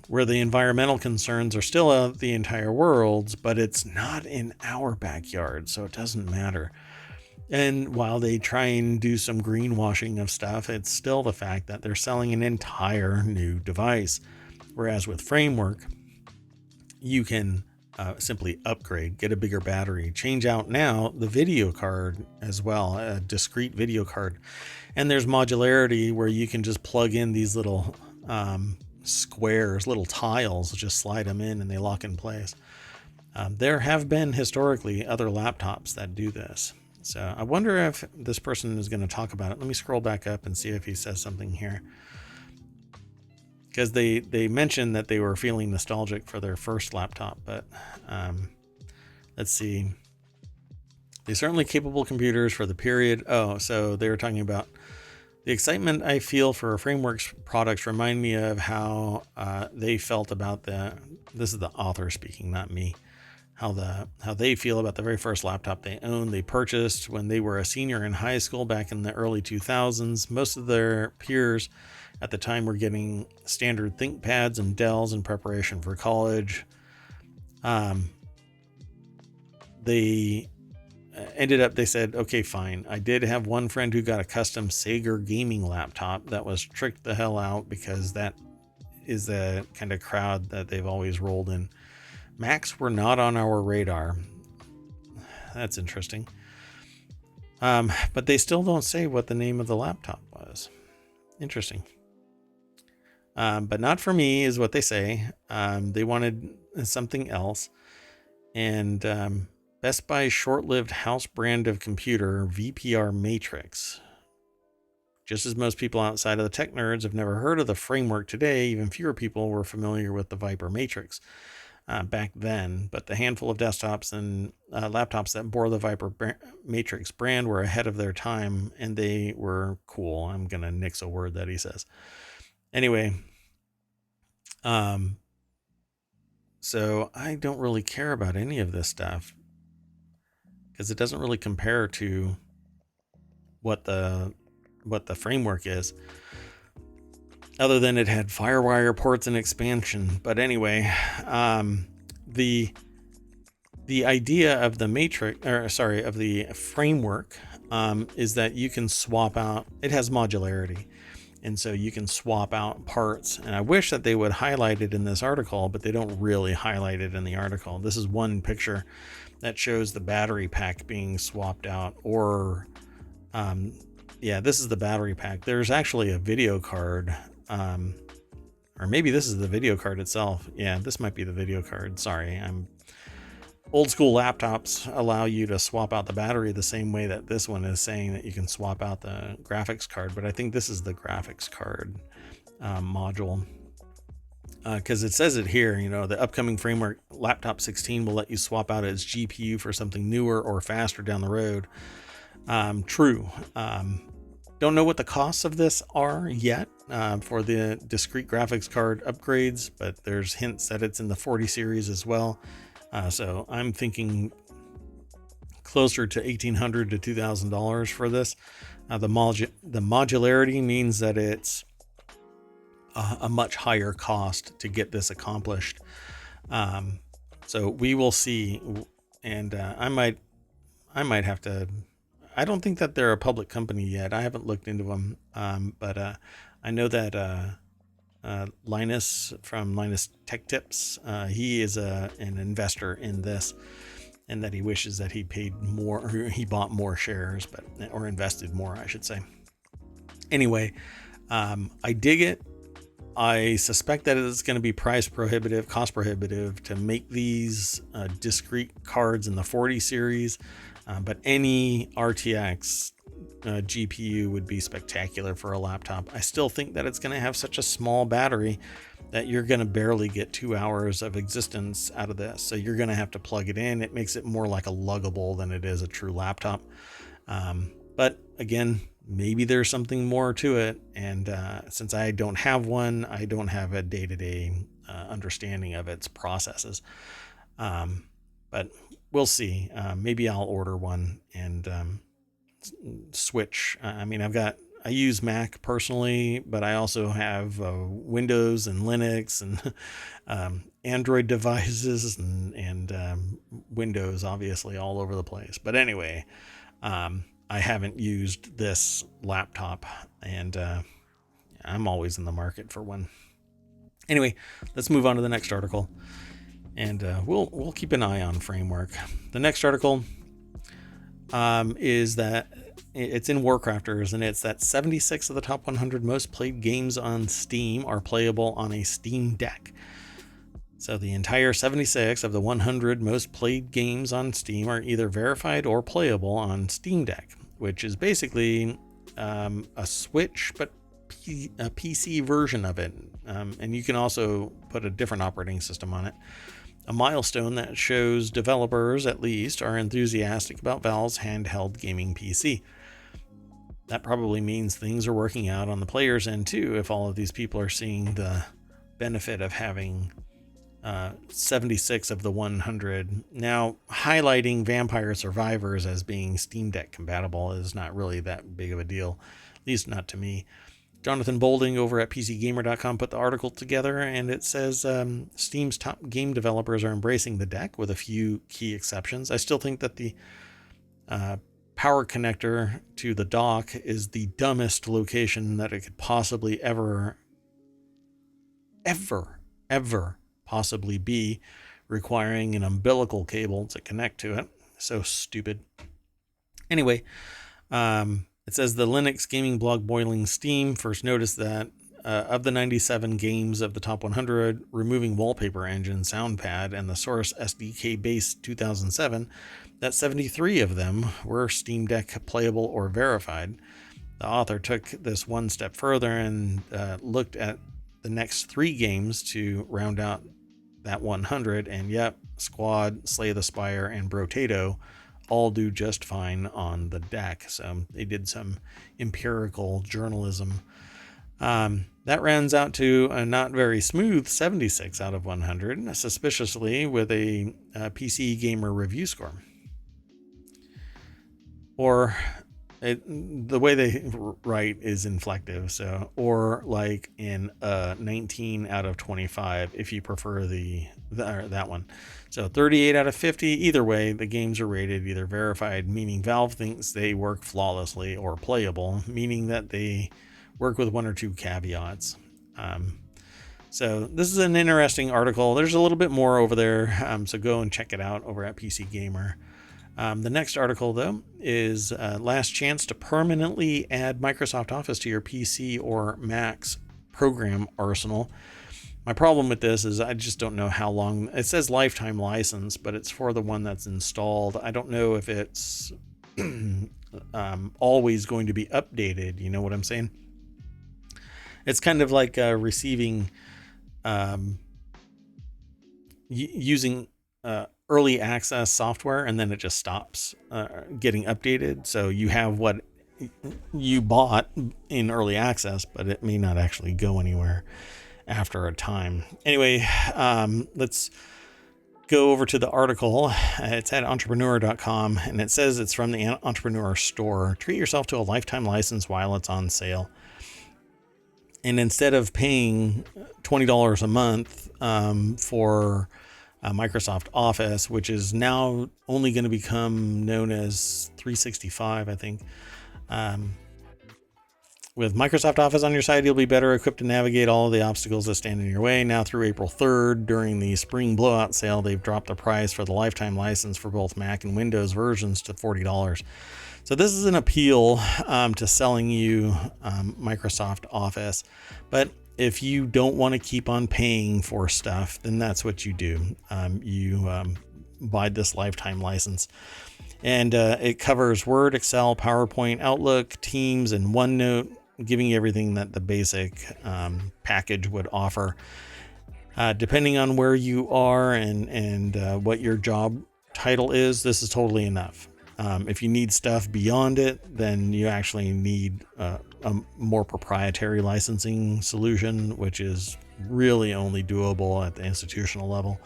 where the environmental concerns are still out the entire world's, but it's not in our backyard, so it doesn't matter. And while they try and do some greenwashing of stuff, it's still the fact that they're selling an entire new device. Whereas with Framework, you can simply upgrade, get a bigger battery, change out now the video card as well, a discrete video card. And there's modularity where you can just plug in these little squares, little tiles, just slide them in and they lock in place. There have been historically other laptops that do this. So I wonder if this person is going to talk about it. Let me scroll back up and see if he says something here. Because they mentioned that they were feeling nostalgic for their first laptop, but let's see. They certainly capable computers for the period. Oh, so they were talking about the excitement I feel for Framework's products remind me of how they felt about this is the author speaking, not me. How they feel about the very first laptop they owned. They purchased when they were a senior in high school back in the early 2000s. Most of their peers at the time were getting standard ThinkPads and Dells in preparation for college. They they said, okay, fine. I did have one friend who got a custom Sager gaming laptop that was tricked the hell out because that is the kind of crowd that they've always rolled in. Macs were not on our radar. That's interesting. But they still don't say what the name of the laptop was. Interesting. But not for me is what they say. They wanted something else. And Best Buy's short-lived house brand of computer, VPR Matrix. Just as most people outside of the tech nerds have never heard of the Framework today, even fewer people were familiar with the Viper Matrix back then. But the handful of desktops and laptops that bore the Viper Matrix brand were ahead of their time, and they were cool. I'm going to nix a word that he says. Anyway, so I don't really care about any of this stuff because it doesn't really compare to what the Framework is, other than it had FireWire ports and expansion. But anyway, the idea of the of the Framework is that you can swap out. It has modularity, and so you can swap out parts. And I wish that they would highlight it in this article, but they don't really highlight it in the article. This is one picture that shows the battery pack being swapped out, or this is the battery pack. There's actually a video card, or maybe this is the video card itself. Yeah, this might be the video card. Sorry, old school laptops allow you to swap out the battery the same way that this one is saying that you can swap out the graphics card. But I think this is the graphics card module. Because it says it here, the upcoming Framework Laptop 16 will let you swap out its GPU for something newer or faster down the road. True. Don't know what the costs of this are yet for the discrete graphics card upgrades, but there's hints that it's in the 40 series as well. So I'm thinking closer to $1,800 to $2,000 for this. The modularity means that it's a much higher cost to get this accomplished. So we will see, and I might have to. I don't think that they're a public company yet. I haven't looked into them, but I know that Linus from Linus Tech Tips, he is an investor in this, and that he wishes that he paid more, or he bought more shares, or invested more, I should say. Anyway, I dig it. I suspect that it's going to be cost prohibitive to make these discrete cards in the 40 series, but any RTX GPU would be spectacular for a laptop. I still think that it's going to have such a small battery that you're going to barely get 2 hours of existence out of this. So you're going to have to plug it in. It makes it more like a luggable than it is a true laptop. But again, maybe there's something more to it. And since I don't have one, I don't have a day-to-day understanding of its processes. But we'll see. Maybe I'll order one and switch. I use Mac personally, but I also have Windows and Linux and Android devices and Windows, obviously, all over the place. But anyway, I haven't used this laptop, and I'm always in the market for one. Anyway, let's move on to the next article, and we'll keep an eye on Framework. The next article is that it's in Warcrafters, and it's that 76 of the top 100 most played games on Steam are playable on a Steam Deck. So the entire 76 of the 100 most played games on Steam are either verified or playable on Steam Deck, which is basically a Switch, but a PC version of it. And you can also put a different operating system on it. A milestone that shows developers, at least, are enthusiastic about Valve's handheld gaming PC. That probably means things are working out on the player's end too, if all of these people are seeing the benefit of having 76 of the 100. Now, highlighting Vampire Survivors as being Steam Deck compatible is not really that big of a deal, at least not to me. Jonathan Bolding over at PCGamer.com put the article together, and it says Steam's top game developers are embracing the deck with a few key exceptions. I still think that the power connector to the dock is the dumbest location that it could possibly ever possibly be, requiring an umbilical cable to connect to it. So stupid. Anyway, it says the Linux gaming blog Boiling Steam first noticed that of the 97 games of the top 100, removing Wallpaper Engine, Soundpad, and the Source SDK base 2007, that 73 of them were Steam Deck playable or verified. The author took this one step further and looked at the next 3 games to round out that 100, and yep, Squad, Slay the Spire, and Brotato all do just fine on the deck. So they did some empirical journalism. That rounds out to a not very smooth 76 out of 100, suspiciously with a PC Gamer review score. Or the way they write is inflective, so or like in 19 out of 25 if you prefer that one. So 38 out of 50, either way, the games are rated either verified, meaning Valve thinks they work flawlessly, or playable, meaning that they work with 1 or 2 caveats. So this is an interesting article. There's a little bit more over there, so go and check it out over at PC Gamer. The next article, though, is last chance to permanently add Microsoft Office to your PC or Mac's program arsenal. My problem with this is I just don't know how long. It says lifetime license, but it's for the one that's installed. I don't know if it's always going to be updated. You know what I'm saying? It's kind of like receiving, using early access software, and then it just stops getting updated. So you have what you bought in early access, but it may not actually go anywhere after a time. Anyway, let's go over to the article. It's at entrepreneur.com, and it says it's from the Entrepreneur Store. Treat yourself to a lifetime license while it's on sale. And instead of paying $20 a month for Microsoft Office, which is now only going to become known as 365, I think. With Microsoft Office on your side, you'll be better equipped to navigate all of the obstacles that stand in your way. Now through April 3rd, during the spring blowout sale, they've dropped the price for the lifetime license for both Mac and Windows versions to $40. So this is an appeal to selling you Microsoft Office. But if you don't want to keep on paying for stuff, then that's what you do. You buy this lifetime license. And it covers Word, Excel, PowerPoint, Outlook, Teams, and OneNote, giving you everything that the basic package would offer. Depending on where you are and what your job title is, this is totally enough. If you need stuff beyond it, then you actually need a more proprietary licensing solution, which is really only doable at the institutional level.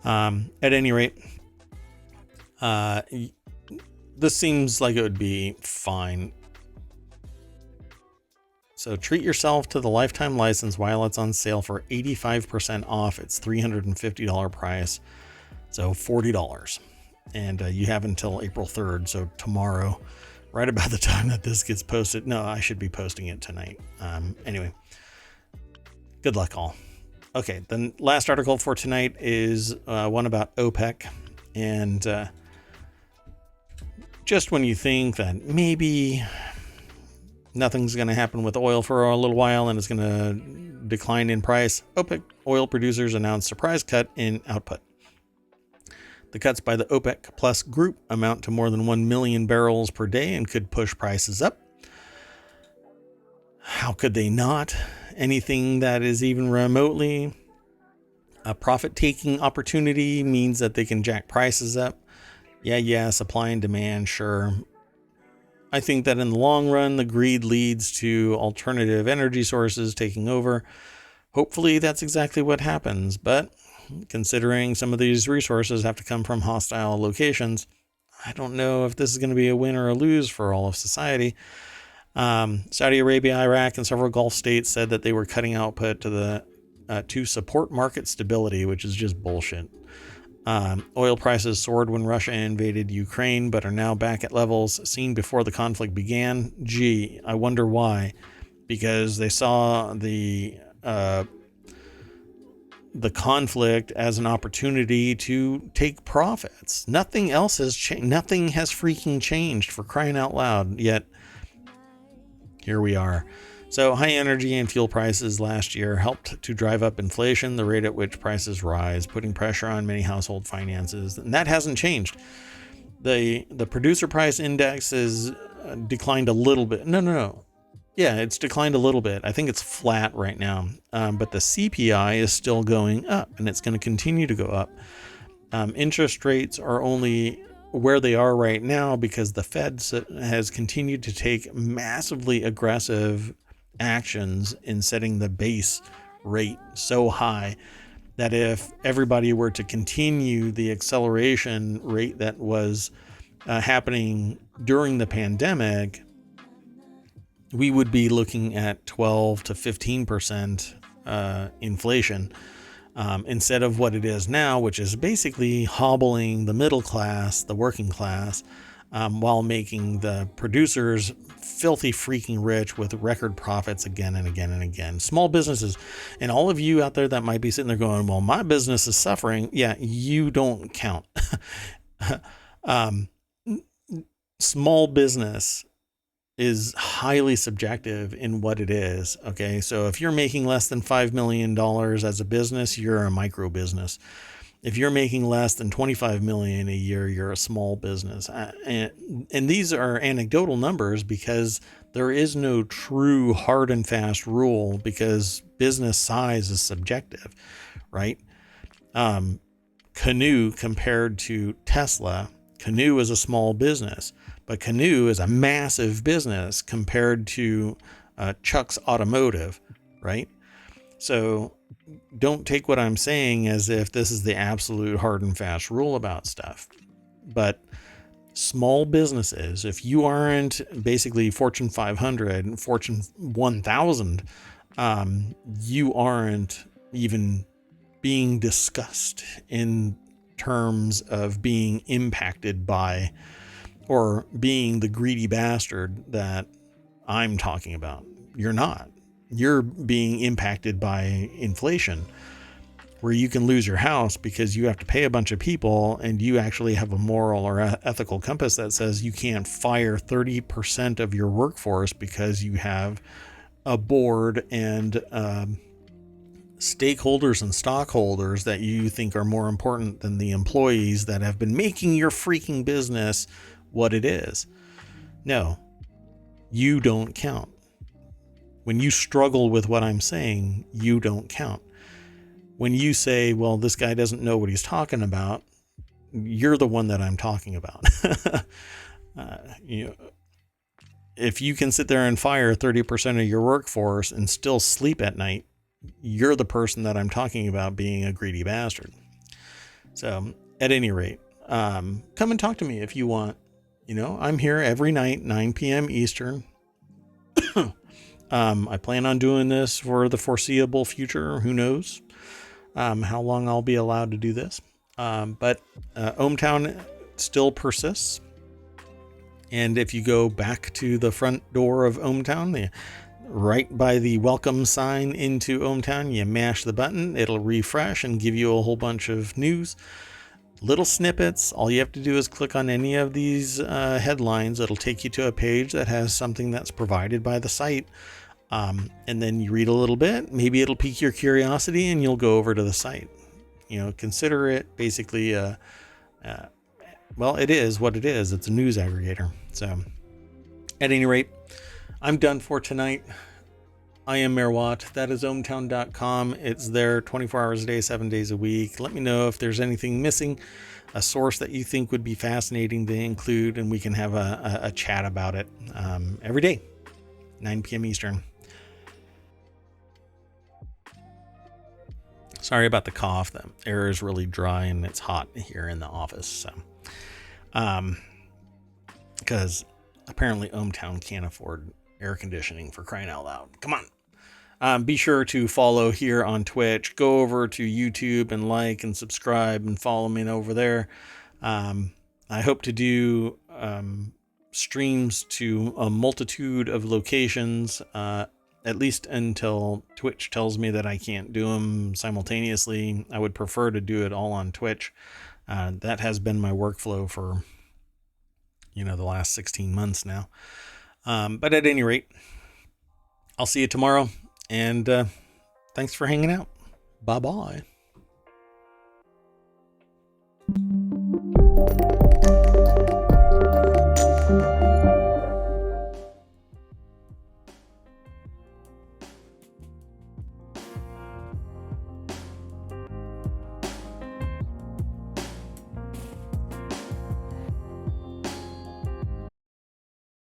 At any rate, this seems like it would be fine. So treat yourself to the lifetime license while it's on sale for 85% off its $350 price. So $40. And you have until April 3rd. So tomorrow, right about the time that this gets posted. No, I should be posting it tonight. Anyway, good luck all. Okay, the last article for tonight is one about OPEC. And just when you think that maybe nothing's going to happen with oil for a little while and it's going to decline in price, OPEC oil producers announced surprise cut in output. The cuts by the OPEC Plus group amount to more than 1 million barrels per day and could push prices up. How could they not? Anything that is even remotely a profit-taking opportunity means that they can jack prices up. Yeah, supply and demand, sure. I think that in the long run, the greed leads to alternative energy sources taking over. Hopefully that's exactly what happens, but considering some of these resources have to come from hostile locations, I don't know if this is going to be a win or a lose for all of society. Saudi Arabia, Iraq, and several Gulf states said that they were cutting output to support market stability, which is just bullshit. Oil prices soared when Russia invaded Ukraine, but are now back at levels seen before the conflict began. Gee, I wonder why. Because they saw the conflict as an opportunity to take profits. Nothing else has changed. Nothing has freaking changed, for crying out loud. Yet, here we are. So high energy and fuel prices last year helped to drive up inflation, the rate at which prices rise, putting pressure on many household finances. And that hasn't changed. The producer price index is declined a little bit. No. Yeah, it's declined a little bit. I think it's flat right now. But the CPI is still going up, and it's going to continue to go up. Interest rates are only where they are right now because the Fed has continued to take massively aggressive actions in setting the base rate so high that if everybody were to continue the acceleration rate that was happening during the pandemic, we would be looking at 12 to 15% inflation instead of what it is now, which is basically hobbling the middle class, the working class, while making the producers filthy freaking rich with record profits again and again and again. Small businesses, and all of you out there that might be sitting there going, well, my business is suffering. Yeah, you don't count. Small business is highly subjective in what it is. Okay, so if you're making less than $5 million as a business, you're a micro business. If you're making less than $25 million a year, you're a small business. And these are anecdotal numbers because there is no true hard and fast rule because business size is subjective, right? Canoo compared to Tesla, Canoo is a small business, but Canoo is a massive business compared to Chuck's Automotive, right? So don't take what I'm saying as if this is the absolute hard and fast rule about stuff. But small businesses, if you aren't basically Fortune 500, Fortune 1000, you aren't even being discussed in terms of being impacted by or being the greedy bastard that I'm talking about. You're not. You're being impacted by inflation, where you can lose your house because you have to pay a bunch of people and you actually have a moral or ethical compass that says you can't fire 30% of your workforce because you have a board and stakeholders and stockholders that you think are more important than the employees that have been making your freaking business what it is. No, you don't count. When you struggle with what I'm saying, you don't count. When you say, well, this guy doesn't know what he's talking about, you're the one that I'm talking about. If you can sit there and fire 30% of your workforce and still sleep at night, you're the person that I'm talking about being a greedy bastard. So at any rate, come and talk to me if you want. I'm here every night, 9 p.m. Eastern. I plan on doing this for the foreseeable future. Who knows how long I'll be allowed to do this. But ohmTown still persists. And if you go back to the front door of ohmTown, right by the welcome sign into ohmTown, you mash the button, it'll refresh and give you a whole bunch of news, little snippets. All you have to do is click on any of these headlines. It'll take you to a page that has something that's provided by the site. And then you read a little bit, maybe it'll pique your curiosity and you'll go over to the site. Consider it basically, well, it is what it is. It's a news aggregator. So at any rate, I'm done for tonight. I am Mayor Watt. That is ohmTown.com. It's there 24 hours a day, 7 days a week. Let me know if there's anything missing, a source that you think would be fascinating to include, and we can have a chat about it every day, 9 p.m. Eastern. Sorry about the cough. The air is really dry and it's hot here in the office. So, because apparently ohmTown can't afford air conditioning, for crying out loud. Come on. Be sure to follow here on Twitch. Go over to YouTube and like and subscribe and follow me over there. I hope to do streams to a multitude of locations, at least until Twitch tells me that I can't do them simultaneously. I would prefer to do it all on Twitch. That has been my workflow for, the last 16 months now. But at any rate, I'll see you tomorrow. And thanks for hanging out. Bye-bye.